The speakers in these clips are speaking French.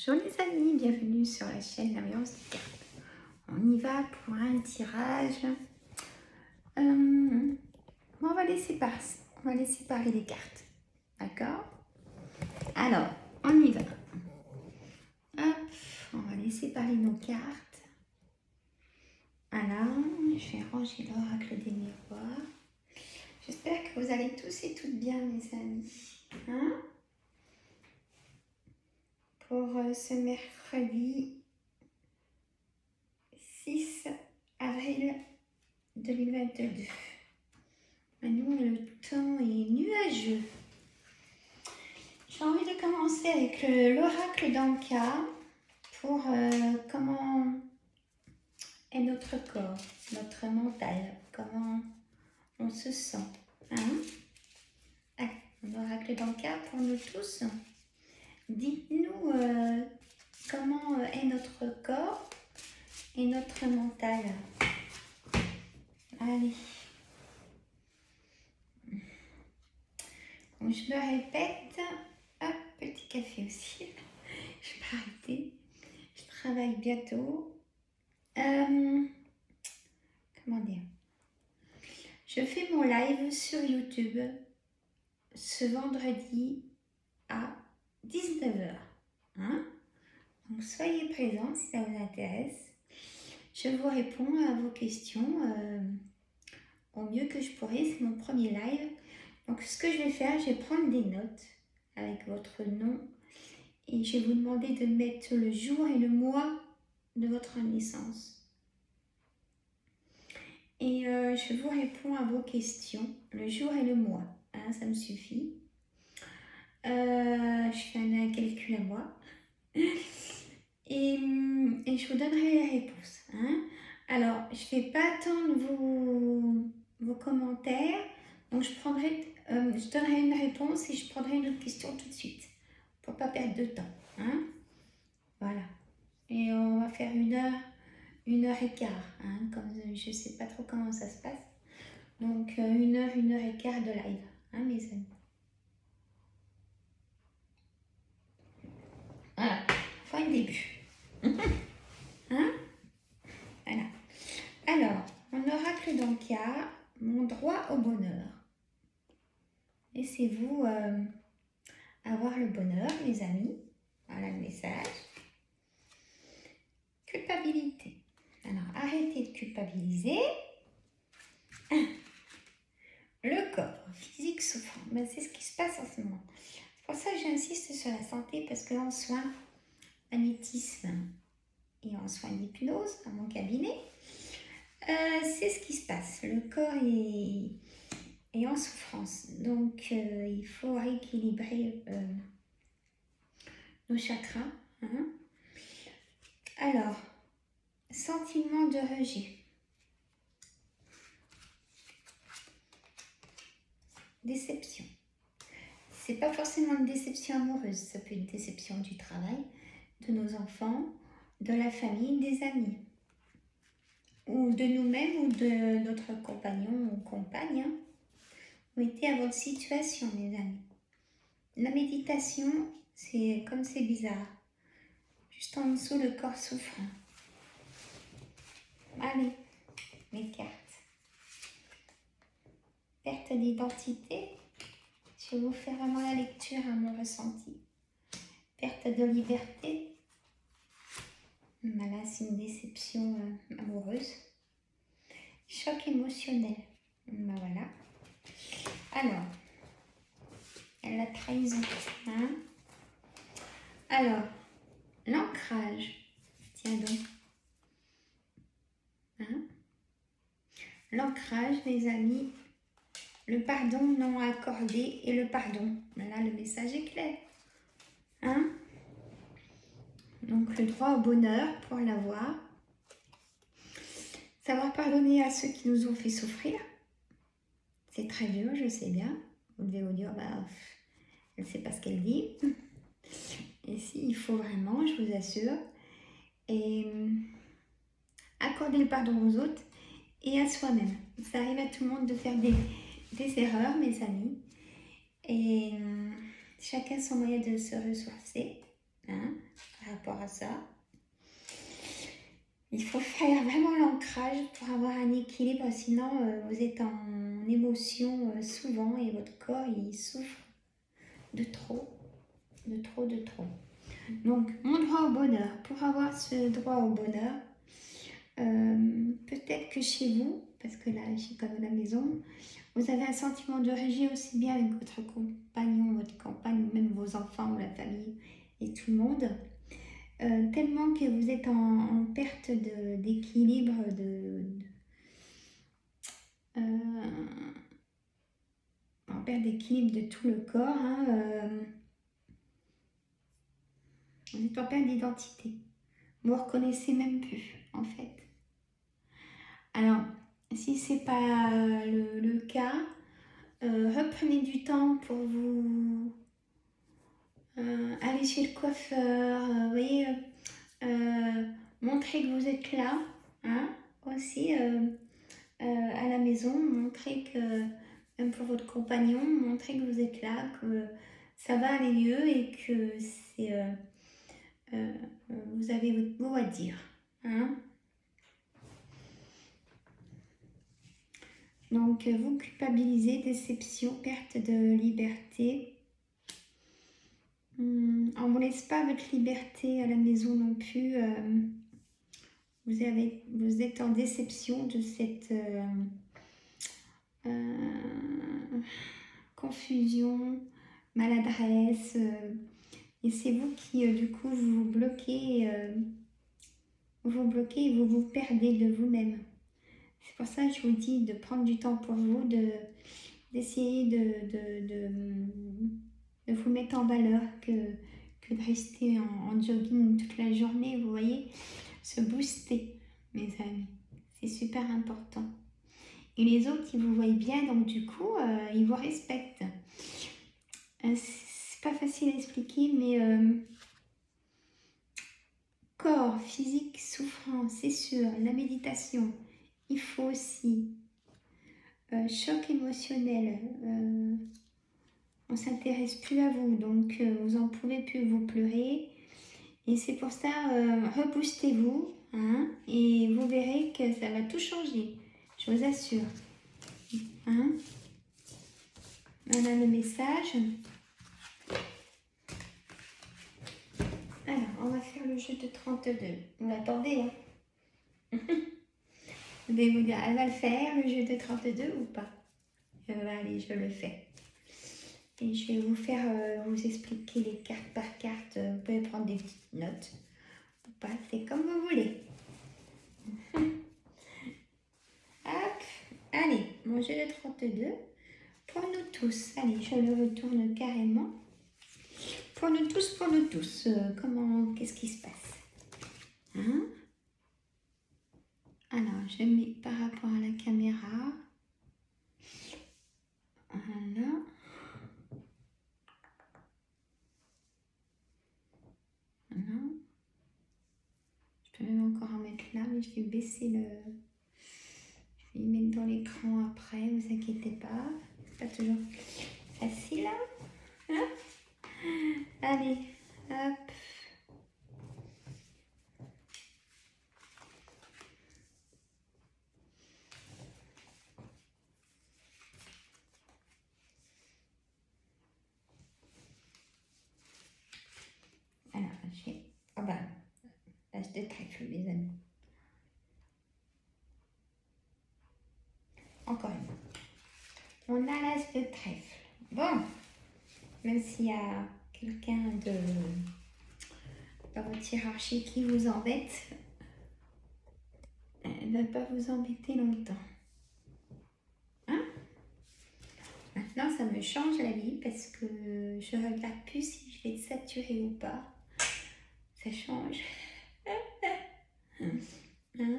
Bonjour les amis, bienvenue sur la chaîne L'Ambiance des cartes. On y va pour un tirage. On va laisser parler les cartes. D'accord? Alors, on y va. Hop, on va laisser parler nos cartes. Alors, je vais ranger l'oracle des miroirs. J'espère que vous allez tous et toutes bien, mes amis. Hein? Pour ce mercredi 6 avril 2022. Maintenant, le temps est nuageux. J'ai envie de commencer avec l'oracle d'Anka pour comment est notre corps, notre mental, comment on se sent. Allez, l'oracle d'Anka pour nous tous. Dites-nous comment est notre corps et notre mental. Allez. Donc, je me répète. Hop, petit café aussi. Je vais arrêter. Je travaille bientôt. Comment dire? Je fais mon live sur YouTube ce vendredi à 19h. Donc, soyez présents si ça vous intéresse. Je vous réponds à vos questions au mieux que je pourrai. C'est mon premier live. Donc, ce que je vais faire, je vais prendre des notes avec votre nom et je vais vous demander de mettre le jour et le mois de votre naissance. Et je vous réponds à vos questions, le jour et le mois. Ça me suffit. Je fais un calcul à moi. Et je vous donnerai les réponses. Alors, je ne vais pas attendre vos commentaires. Donc, je donnerai une réponse et je prendrai une autre question tout de suite. Pour ne pas perdre de temps. Voilà. Et on va faire 1h, 1h15. Comme je ne sais pas trop comment ça se passe. Donc, 1h, 1h15 de live. Mes amis. Voilà. Enfin, un début. Voilà. Alors, mon oracle d'Anka, mon droit au bonheur. Laissez-vous avoir le bonheur, les amis. Voilà le message. Culpabilité. Alors, arrêtez de culpabiliser. Le corps physique souffrant. C'est ce qui se passe en ce moment. C'est pour ça que j'insiste sur la santé, parce qu'en soins magnétisme et en soins d'hypnose, à mon cabinet, c'est ce qui se passe. Le corps est en souffrance. Donc, il faut rééquilibrer nos chakras. Alors, sentiment de rejet. Déception. C'est pas forcément une déception amoureuse, ça peut être une déception du travail, de nos enfants, de la famille, des amis. Ou de nous-mêmes ou de notre compagnon ou compagne. Mettez à votre situation, mes amis. La méditation, c'est comme c'est bizarre. Juste en dessous, le corps souffrant. Allez, mes cartes. Perte d'identité. Je vais vous faire vraiment la lecture à mon ressenti. Perte de liberté. Là, c'est une déception amoureuse. Choc émotionnel. Voilà. Alors, la trahison. Alors, l'ancrage. Tiens donc. L'ancrage, mes amis. Le pardon non accordé et le pardon. Là, le message est clair. Donc, le droit au bonheur pour l'avoir. Savoir pardonner à ceux qui nous ont fait souffrir. C'est très dur, je sais bien. Vous devez vous dire, elle ne sait pas ce qu'elle dit. Et si, il faut vraiment, je vous assure. Et accorder le pardon aux autres et à soi-même. Ça arrive à tout le monde de faire des erreurs, mes amis. Et chacun son moyen de se ressourcer. rapport à ça. Il faut faire vraiment l'ancrage pour avoir un équilibre, sinon vous êtes en émotion souvent et votre corps il souffre de trop, de trop, de trop. Donc, mon droit au bonheur. Pour avoir ce droit au bonheur, peut-être que chez vous, parce que là, je suis comme à la maison, vous avez un sentiment de rejet aussi bien avec votre compagnon, votre compagne, ou même vos enfants ou la famille et tout le monde. Tellement que vous êtes en perte d'équilibre, en perte d'équilibre de tout le corps. Vous êtes en perte d'identité. Vous ne vous reconnaissez même plus, en fait. Alors, si ce n'est pas le cas, reprenez du temps pour vous aller chez le coiffeur, voyez, montrer que vous êtes là, hein, aussi à la maison, montrer que, même pour votre compagnon, montrer que vous êtes là, que ça va aller mieux et que c'est, vous avez votre mot à dire. Hein. Donc, vous culpabilisez, déception, perte de liberté. On ne vous laisse pas votre liberté à la maison non plus. Vous êtes en déception de cette confusion, maladresse. Et c'est vous qui, du coup, vous bloquez, et vous perdez de vous-même. C'est pour ça que je vous dis de prendre du temps pour vous, d'essayer de vous mettre en valeur que de rester en jogging toute la journée, vous voyez, se booster, mes amis. C'est super important. Et les autres, ils vous voient bien, donc du coup, ils vous respectent. C'est pas facile à expliquer, mais corps, physique, souffrance, c'est sûr, la méditation, il faut aussi. Choc émotionnel, on s'intéresse plus à vous, donc vous en pouvez plus, vous pleurez. Et c'est pour ça, reboostez-vous, hein, et vous verrez que ça va tout changer, je vous assure. Hein. Voilà le message. Alors, on va faire le jeu de 32. Vous l'attendez, hein. Je vais vous dire, elle va le faire, le jeu de 32 ou pas? Allez, je le fais. Et je vais vous faire, vous expliquer les cartes par carte. Vous pouvez prendre des petites notes ou pas, c'est comme vous voulez. Hop, allez, mon jeu de 32. Pour nous tous, allez, je le retourne carrément. Pour nous tous, qu'est-ce qui se passe? Hein? Alors, je mets par rapport à la caméra. Voilà. Voilà. Je peux même encore en mettre là, mais je vais baisser le... Je vais y mettre dans l'écran après, vous inquiétez pas. C'est pas toujours facile, hein? Allez, hop. Alors, j'ai... Ah bah, l'âge de trèfle, mes amis. Encore une. On a l'âge de trèfle. Bon, même s'il y a quelqu'un dans votre hiérarchie qui vous embête, elle ne va pas vous embêter longtemps. Hein? Maintenant, ça me change la vie parce que je ne regarde plus si je vais être saturée ou pas. Ça change. Hein?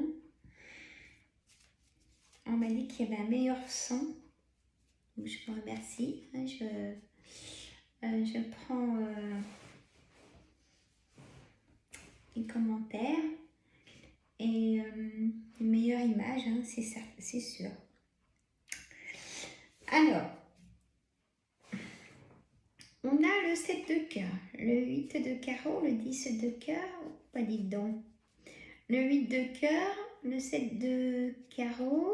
On m'a dit qu'il y avait un meilleur son. Donc, je vous remercie. Je prends les commentaires et une meilleure image, hein, c'est sûr. Alors, on a le 7 de cœur, le 8 8 de carreau, le 10 de cœur, pas dites donc. Le 8 de cœur, le 7 de carreau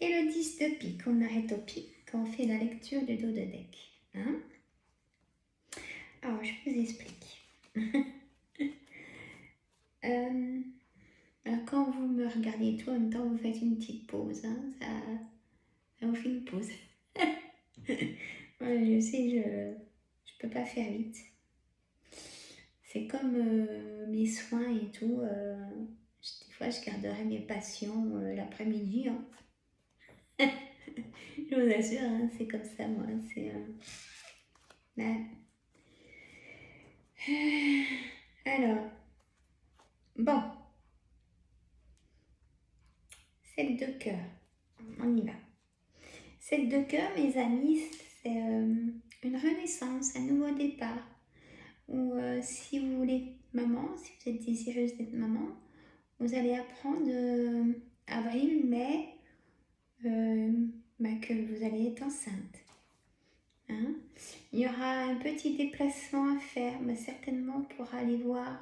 et le 10 de pique. On arrête au pique quand on fait la lecture du dos de deck. Hein? Alors, je vous explique. Alors, quand vous me regardez tout, en même temps, vous faites une petite pause. Hein? Ça vous fait une pause. Ouais, je sais, je peux pas faire vite. C'est comme mes soins et tout. Des fois, je garderai mes patients l'après-midi. Hein. Je vous assure, hein, c'est comme ça, moi. C'est, ouais. Alors, bon. 7 de cœur. On y va. 7 de cœur, mes amis, c'est une renaissance, un nouveau départ. Ou si vous voulez être maman, si vous êtes désireuse d'être maman, vous allez apprendre avril, mai, que vous allez être enceinte. Hein? Il y aura un petit déplacement à faire, mais certainement pour aller voir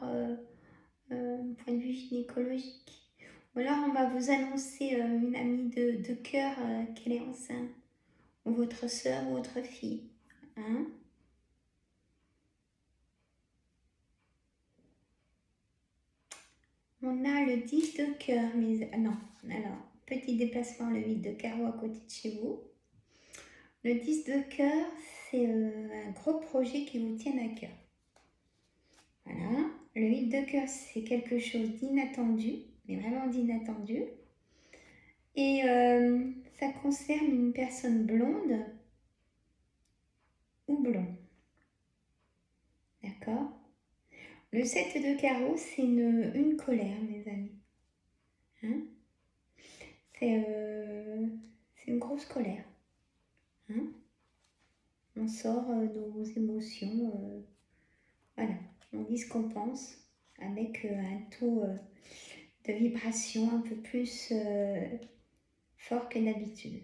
point de vue gynécologique. Ou alors on va vous annoncer une amie de cœur qu'elle est enceinte, ou votre soeur ou votre fille. Hein? On a le 10 de cœur, mais non, alors, petit déplacement, le 8 de carreau à côté de chez vous. Le 10 de cœur, c'est un gros projet qui vous tient à cœur. Voilà. Le 8 de cœur, c'est quelque chose d'inattendu, mais vraiment d'inattendu. Et ça concerne une personne blonde ou blond. D'accord? Le 7 de carreau, c'est une colère, mes amis. Hein? C'est une grosse colère. Hein? On sort nos émotions, voilà, on dit ce qu'on pense avec un taux de vibration un peu plus fort que d'habitude.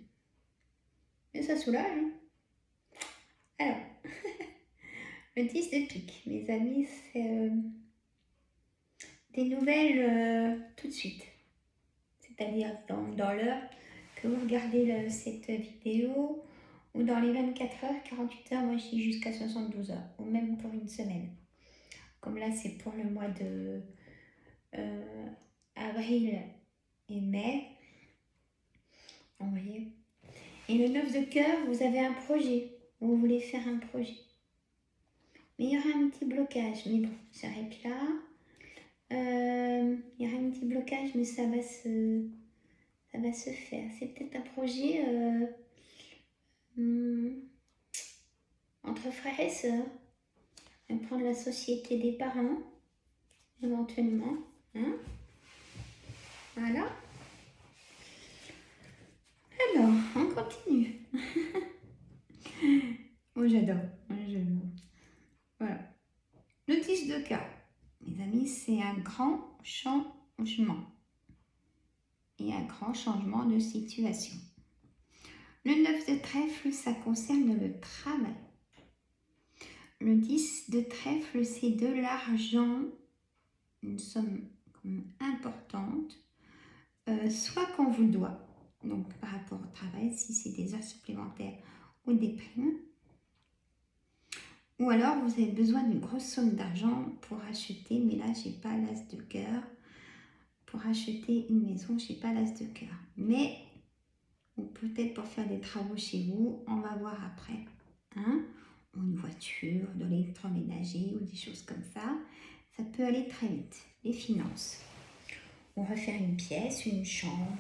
Mais ça soulage. Hein? Alors, le 10 de pique, mes amis, c'est des nouvelles tout de suite. C'est-à-dire dans l'heure que vous regardez cette vidéo, ou dans les 24 heures, 48 heures, moi je dis jusqu'à 72 heures, ou même pour une semaine. Comme là, c'est pour le mois de avril et mai. Vous voyez. Et le 9 de cœur, vous avez un projet. Vous voulez faire un projet. Mais il y aura un petit blocage. Mais bon, j'arrête là. Il y aura un petit blocage, mais ça va se faire. C'est peut-être un projet entre frères et sœurs. Prendre la société des parents, éventuellement. Hein? Voilà. Alors, on continue. Moi, j'adore. Voilà. Le 10 de cœur. Mes amis, c'est un grand changement. Et un grand changement de situation. Le 9 de trèfle, ça concerne le travail. Le 10 de trèfle, c'est de l'argent, une somme importante, soit qu'on vous doit, donc par rapport au travail, si c'est des heures supplémentaires ou des primes, ou alors vous avez besoin d'une grosse somme d'argent pour acheter, mais là j'ai pas l'as de cœur, pour acheter une maison, j'ai pas l'as de cœur, mais ou peut-être pour faire des travaux chez vous, on va voir après, hein, ou une voiture, de l'électroménager ou des choses comme ça, ça peut aller très vite, les finances. On va faire une pièce, une chambre,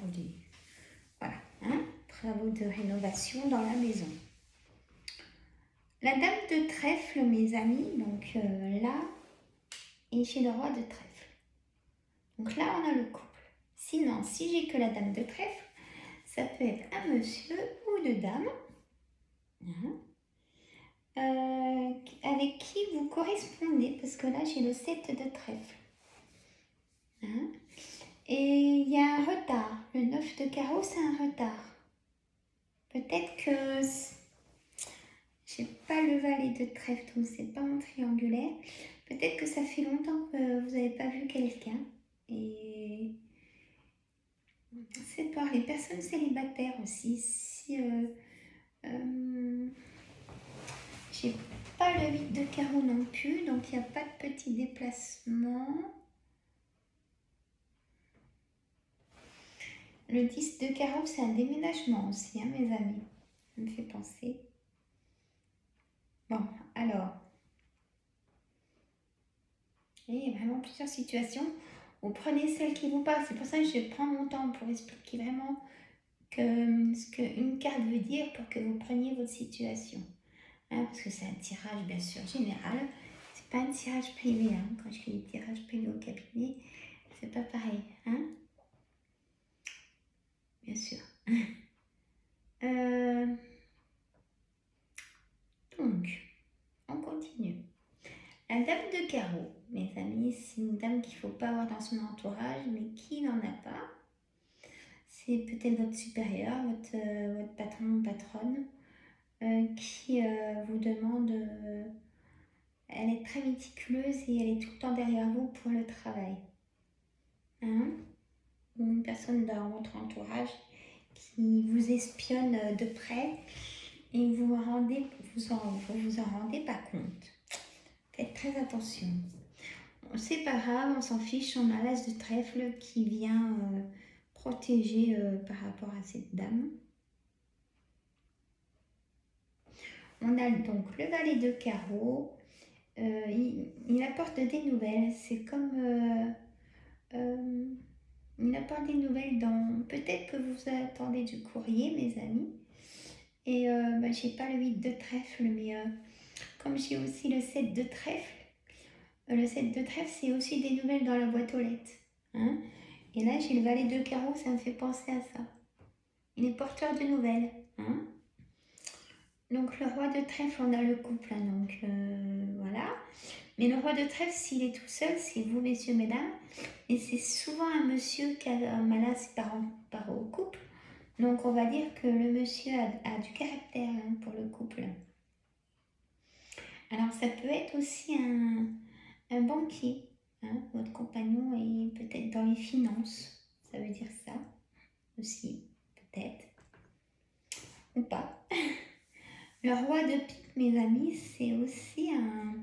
voilà, hein, travaux de rénovation dans la maison. La dame de trèfle, mes amis, donc là, et chez le roi de trèfle. Donc là, on a le couple. Sinon, si j'ai que la dame de trèfle, ça peut être un monsieur ou une dame, hein, avec qui vous correspondez, parce que là, j'ai le 7 de trèfle. Hein. Et il y a un retard. Le 9 de carreau, c'est un retard. Peut-être que J'ai pas le valet de trèfle, donc c'est pas en triangulaire. Peut-être que ça fait longtemps que vous n'avez pas vu quelqu'un. Et c'est pour les personnes célibataires aussi. Si j'ai pas le 8 de carreau non plus, donc il n'y a pas de petit déplacement. Le 10 de carreau, c'est un déménagement aussi, hein, mes amis. Ça me fait penser. Bon, alors. Il y a vraiment plusieurs situations. Vous prenez celle qui vous parle. C'est pour ça que je prends mon temps pour expliquer vraiment ce qu'une carte veut dire pour que vous preniez votre situation. Hein, parce que c'est un tirage, bien sûr, général. C'est pas un tirage privé. Hein. Quand je fais des tirages privés au cabinet, c'est pas pareil. Hein, bien sûr. Donc, on continue. La dame de carreau, mes amis, c'est une dame qu'il ne faut pas avoir dans son entourage, mais qui n'en a pas. C'est peut-être votre supérieur, votre patron ou patronne, qui vous demande, elle est très méticuleuse et elle est tout le temps derrière vous pour le travail. Hein? Ou une personne dans votre entourage qui vous espionne de près et vous en rendez pas compte. Faites très attention. C'est pas grave, on s'en fiche, on a l'as de trèfle qui vient protéger par rapport à cette dame. On a donc le valet de carreau, il apporte des nouvelles, c'est comme il apporte des nouvelles dans, peut-être que vous attendez du courrier mes amis, et j'ai pas le 8 de trèfle, mais comme j'ai aussi le 7 de trèfle, le 7 de trèfle c'est aussi des nouvelles dans la boîte aux lettres, hein. Et là j'ai le valet de carreau, ça me fait penser à ça, il est porteur de nouvelles, hein. Donc le roi de trèfle, on a le couple, hein, donc voilà. Mais le roi de trèfle, s'il est tout seul, c'est vous, messieurs, mesdames. Et c'est souvent un monsieur qui a un malaise par au couple. Donc on va dire que le monsieur a du caractère, hein, pour le couple. Alors ça peut être aussi un banquier. Hein, votre compagnon est peut-être dans les finances. Ça veut dire ça aussi, peut-être. Ou pas. Le roi de pique, mes amis, c'est aussi un...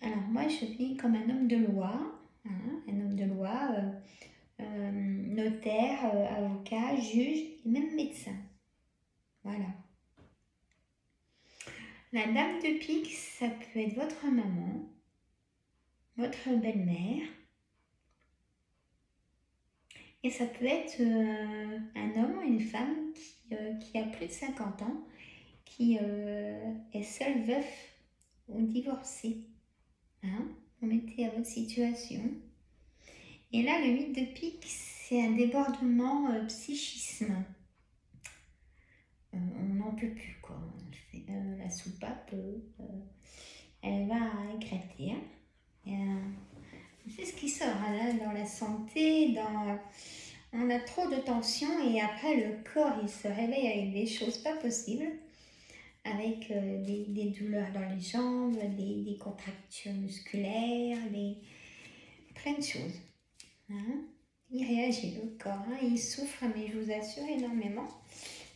Alors moi, je vis comme un homme de loi, hein, un homme de loi, notaire, avocat, juge et même médecin. Voilà. La dame de pique, ça peut être votre maman, votre belle-mère, et ça peut être un homme ou une femme qui a plus de 50 ans, qui est seul, veuf ou divorcé. Hein, vous mettez à votre situation. Et là, le 8 de pique, c'est un débordement psychisme. On n'en peut plus, quoi. La soupape, elle va éclater. Hein. C'est ce qui sort, hein, là, dans la santé, on a trop de tension et après le corps, il se réveille avec des choses pas possibles, avec des douleurs dans les jambes, des contractures musculaires, plein de choses. Hein. Il réagit, le corps, hein, il souffre, mais je vous assure, énormément.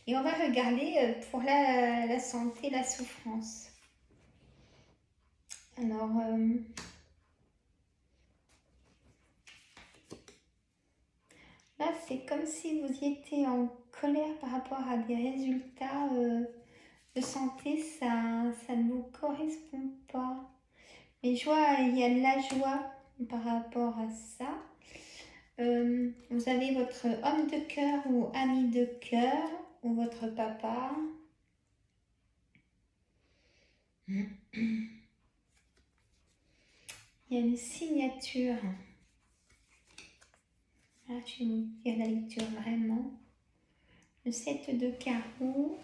Et on va regarder pour la santé, la souffrance. Alors, là, c'est comme si vous y étiez en colère par rapport à des résultats de santé, ça ne vous correspond pas. Mais il y a de la joie par rapport à ça. Vous avez votre homme de cœur ou ami de cœur ou votre papa. Il y a une signature. Là, je vais vous dire la lecture vraiment. Le 7 de carreau.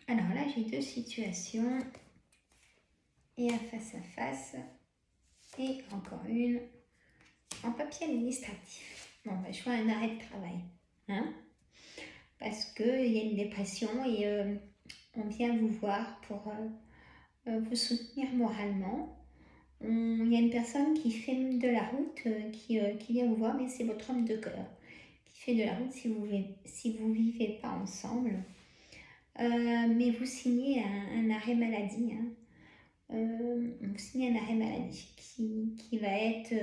Alors là, j'ai deux situations. Et un face à face. Et encore une en papier administratif. Bon, bah, je fais un arrêt de travail. Hein, parce qu'il y a une dépression et on vient vous voir pour vous soutenir moralement. Il y a une personne qui fait de la route, qui vient vous voir, mais c'est votre homme de cœur qui fait de la route si vous vivez pas ensemble. Mais vous signez un arrêt maladie. Hein. Vous signez un arrêt maladie qui va être,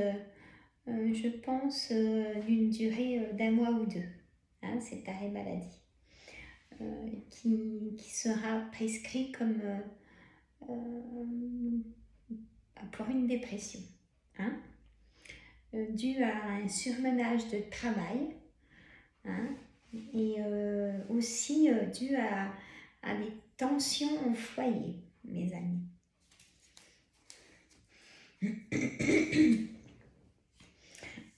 je pense, d'une durée d'un mois ou deux. Hein, cet arrêt maladie. Qui sera prescrit comme pour une dépression. Hein, dû à un surmenage de travail. Hein, et aussi dû à des tensions au foyer, mes amis.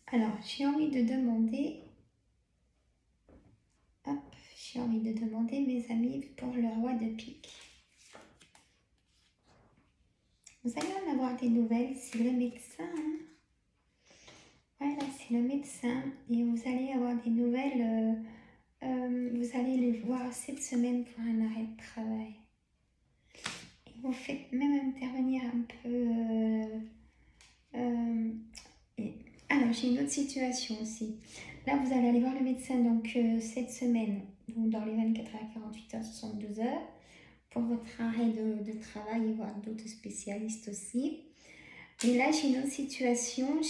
Alors, j'ai envie de demander, mes amis, pour le roi de pique. Vous allez en avoir des nouvelles, c'est le médecin. Hein, voilà, c'est le médecin. Et vous allez avoir des nouvelles, vous allez le voir cette semaine pour un arrêt de travail. Et vous faites même intervenir un peu... alors, j'ai une autre situation aussi. Là, vous allez aller voir le médecin donc cette semaine, donc dans les 24 heures, 48 heures, 72 heures, pour votre arrêt de travail et voir d'autres spécialistes aussi. Et là, j'ai une autre situation.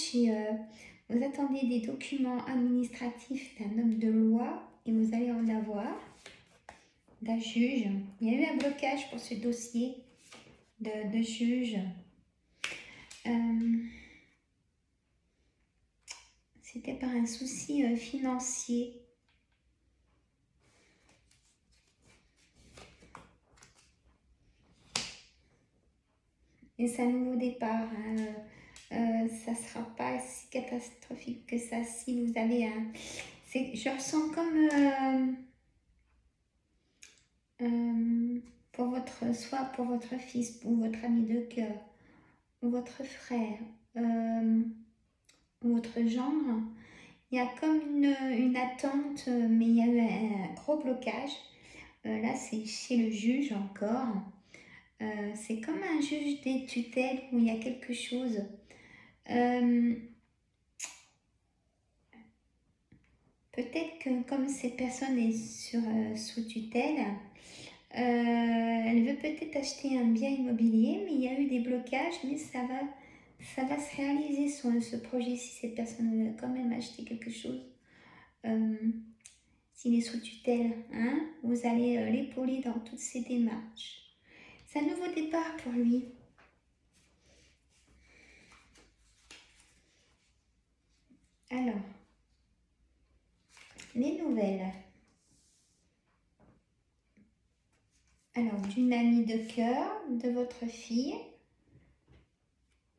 Vous attendez des documents administratifs d'un homme de loi et vous allez en avoir, d'un juge. Il y a eu un blocage pour ce dossier de juge. C'était par un souci financier. Et c'est un nouveau départ. Hein. Ça ne sera pas si catastrophique que ça si vous avez un... Je ressens comme soit pour votre fils ou votre ami de cœur ou votre frère ou votre gendre, il y a comme une attente, mais il y a eu un gros blocage. Là, c'est chez le juge encore. C'est comme un juge des tutelles où il y a quelque chose. Peut-être que comme cette personne est sous tutelle, elle veut peut-être acheter un bien immobilier, mais il y a eu des blocages, mais ça va se réaliser ce projet si cette personne veut quand même acheter quelque chose. S'il est sous tutelle, hein, vous allez l'épauler dans toutes ses démarches. C'est un nouveau départ pour lui. Alors, les nouvelles. Alors, d'une amie de cœur, de votre fille,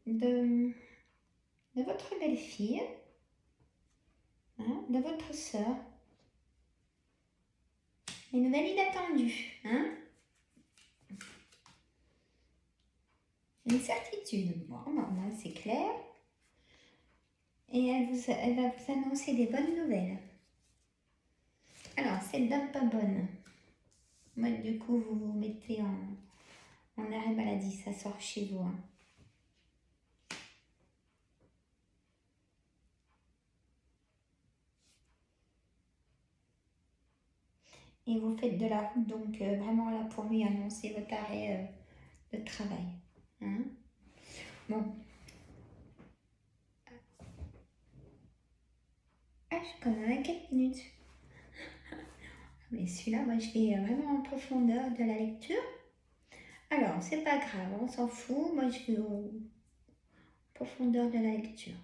de votre belle-fille, hein, de votre sœur. Les nouvelles inattendues, hein. Une certitude. Bon, moi, c'est clair. Et elle va vous annoncer des bonnes nouvelles. Alors, cette dame pas bonne. Moi, du coup, vous vous mettez en arrêt maladie. Ça sort chez vous. Hein. Et vous faites de la route, donc vraiment là pour lui annoncer votre arrêt de travail. Hein. Bon. Ah, je suis quand même à 4 minutes. Mais celui-là, moi, je vais vraiment en profondeur de la lecture. Alors, c'est pas grave, on s'en fout. Moi, je vais en profondeur de la lecture.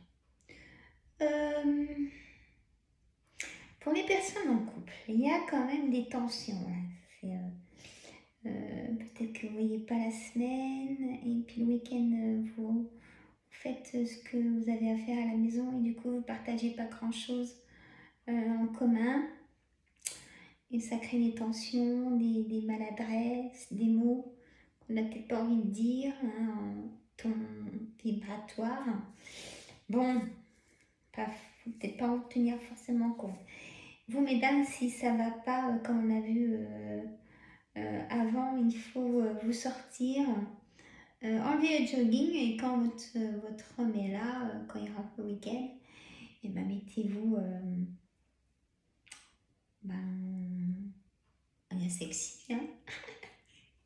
Pour les personnes en couple, il y a quand même des tensions. Peut-être que vous ne voyez pas la semaine et puis le week-end, vous faites ce que vous avez à faire à la maison et du coup, vous ne partagez pas grand-chose en commun. Et ça crée des tensions, des maladresses, des mots qu'on n'a peut-être pas envie de dire, hein, en ton vibratoire. Bon, faut peut-être pas en tenir forcément compte. Vous, mesdames, si ça va pas, comme on a vu avant, il faut vous sortir, enlever le jogging et quand votre homme est là, quand il rentre le week-end, et ben mettez-vous bien sexy, hein.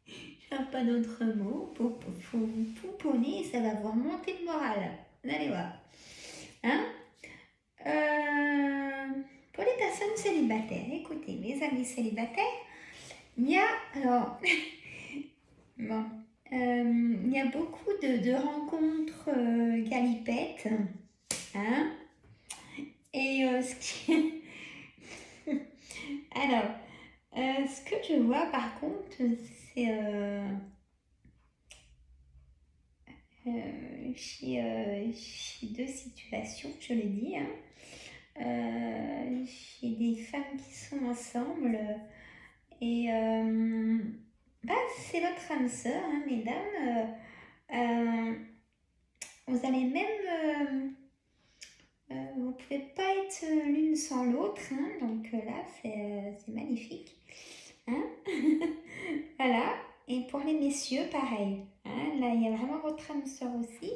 J'ai pas d'autre mot pour vous pouponner, ça va vous remonter le moral. Vous allez voir. Hein? Pour les personnes célibataires, écoutez, mes amis célibataires, il y a, alors, bon, il y a beaucoup de rencontres galipettes, hein, et ce qui... Alors, ce que je vois par contre, c'est chez deux situations, je l'ai dit, hein. Chez des femmes qui sont ensemble et c'est votre âme sœur, hein, mesdames. Vous allez même, vous pouvez pas être l'une sans l'autre, hein, donc là c'est magnifique, hein. Voilà. Et pour les messieurs, pareil, hein, là il y a vraiment votre âme sœur aussi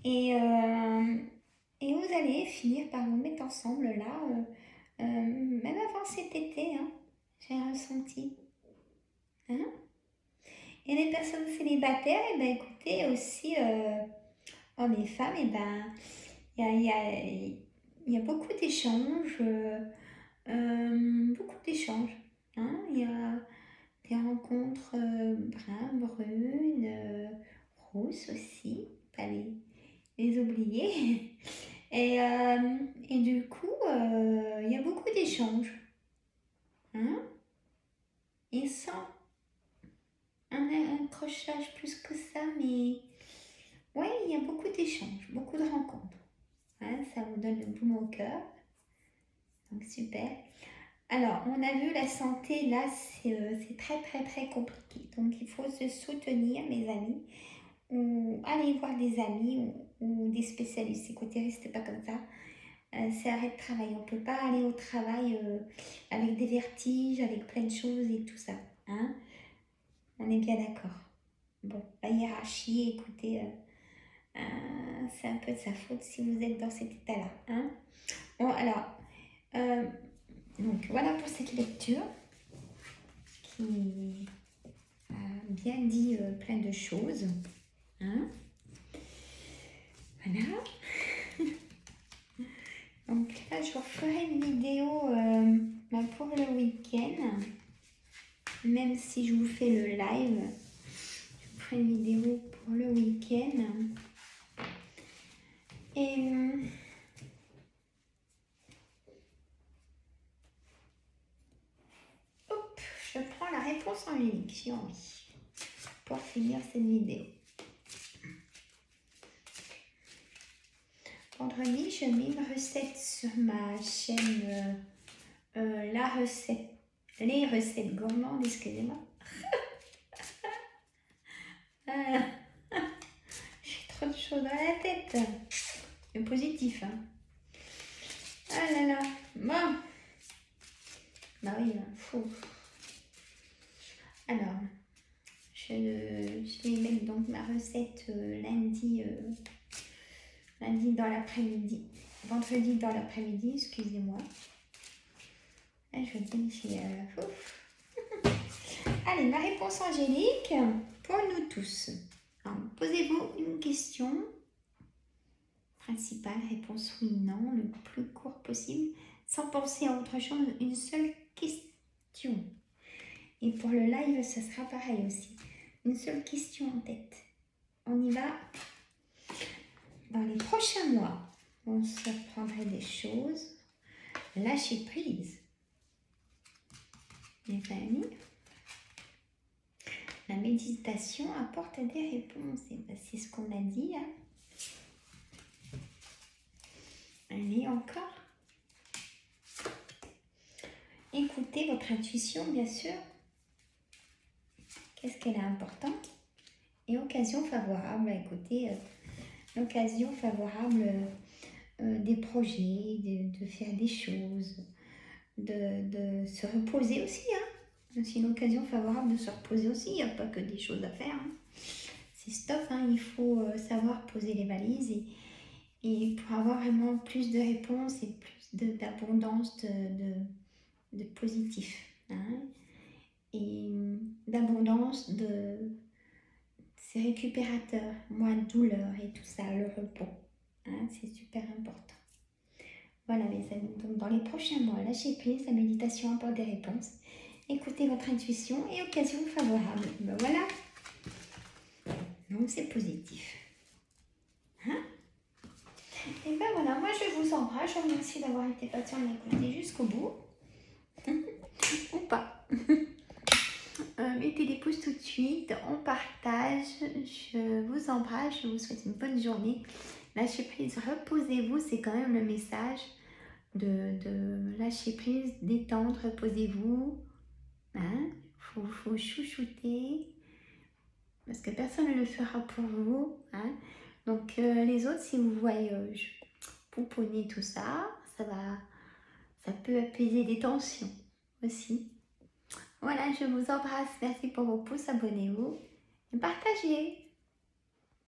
et vous allez finir par vous mettre ensemble là, même avant cet été, hein, j'ai ressenti. Hein. Et les personnes célibataires, et ben, écoutez aussi, hommes et femmes, et ben, il y a beaucoup d'échanges, hein. Il y a des rencontres brunes, brunes, rousses aussi, pas les oublier. Et du coup, il y a beaucoup d'échanges. Hein. Et sans un accrochage plus que ça, mais ouais, il y a beaucoup d'échanges, beaucoup de rencontres. Hein, ça vous donne le baume au cœur. Donc super. Alors, on a vu la santé, là, c'est très très très compliqué. Donc, il faut se soutenir, mes amis, ou aller voir des amis ou des spécialistes. Écoutez, restez pas comme ça. C'est arrêt de travail. On ne peut pas aller au travail avec des vertiges, avec plein de choses et tout ça. Hein. On est bien d'accord. Bon, la hiérarchie, écoutez, c'est un peu de sa faute si vous êtes dans cet état-là. Hein. Bon, alors, donc voilà pour cette lecture qui a bien dit plein de choses. Hein. Voilà. Donc là, je vous ferai une vidéo pour le week-end. Même si je vous fais le live, je vous ferai une vidéo pour le week-end. Et hop, je prends la réponse en unique, j'ai envie, pour finir cette vidéo. Vendredi, je mets une recette sur ma chaîne, les recettes gourmandes, excusez-moi. J'ai trop de choses dans la tête. C'est positif, hein. Ah là là, bon. Bah oui, fou. Alors, je vais mettre donc ma recette lundi dans l'après-midi. Vendredi dans l'après-midi, excusez-moi. Je dis, allez, ma réponse angélique pour nous tous. Posez-vous une question principale, réponse oui, non, le plus court possible, sans penser à autre chose, une seule question. Et pour le live, ce sera pareil aussi. Une seule question en tête. On y va. Dans les prochains mois, on se prendrait des choses. Lâcher prise. Les amis, la méditation apporte des réponses. Et ben, c'est ce qu'on a dit. Hein. Allez, encore. Écoutez votre intuition, bien sûr. Qu'est-ce qu'elle est importante? Et occasion favorable. Écoutez, l'occasion favorable des projets, de faire des choses, de se reposer aussi. Hein. C'est une occasion favorable de se reposer aussi. Il n'y a pas que des choses à faire. Hein. C'est stop. Hein. Il faut savoir poser les valises et pour avoir vraiment plus de réponses et plus d'abondance de positif. Hein. Et d'abondance c'est récupérateur, moins de douleur et tout ça, le repos. Hein, c'est super important. Voilà les amis, donc dans les prochains mois, lâchez prise, la méditation apporte des réponses. Écoutez votre intuition et occasion favorable. Ben voilà, donc c'est positif. Hein, et ben voilà, moi je vous embrasse, je vous remercie d'avoir été patient et m'écouter jusqu'au bout. Ou pas. Mettez des pouces tout de suite, on partage, je vous embrasse, je vous souhaite une bonne journée. Lâchez prise, reposez-vous, c'est quand même le message de lâcher prise, détendre, reposez-vous. Hein, faut chouchouter, parce que personne ne le fera pour vous. Hein. Donc les autres, si vous voyez pouponner tout ça, ça peut apaiser des tensions aussi. Voilà, je vous embrasse, merci pour vos pouces, abonnez-vous et partagez.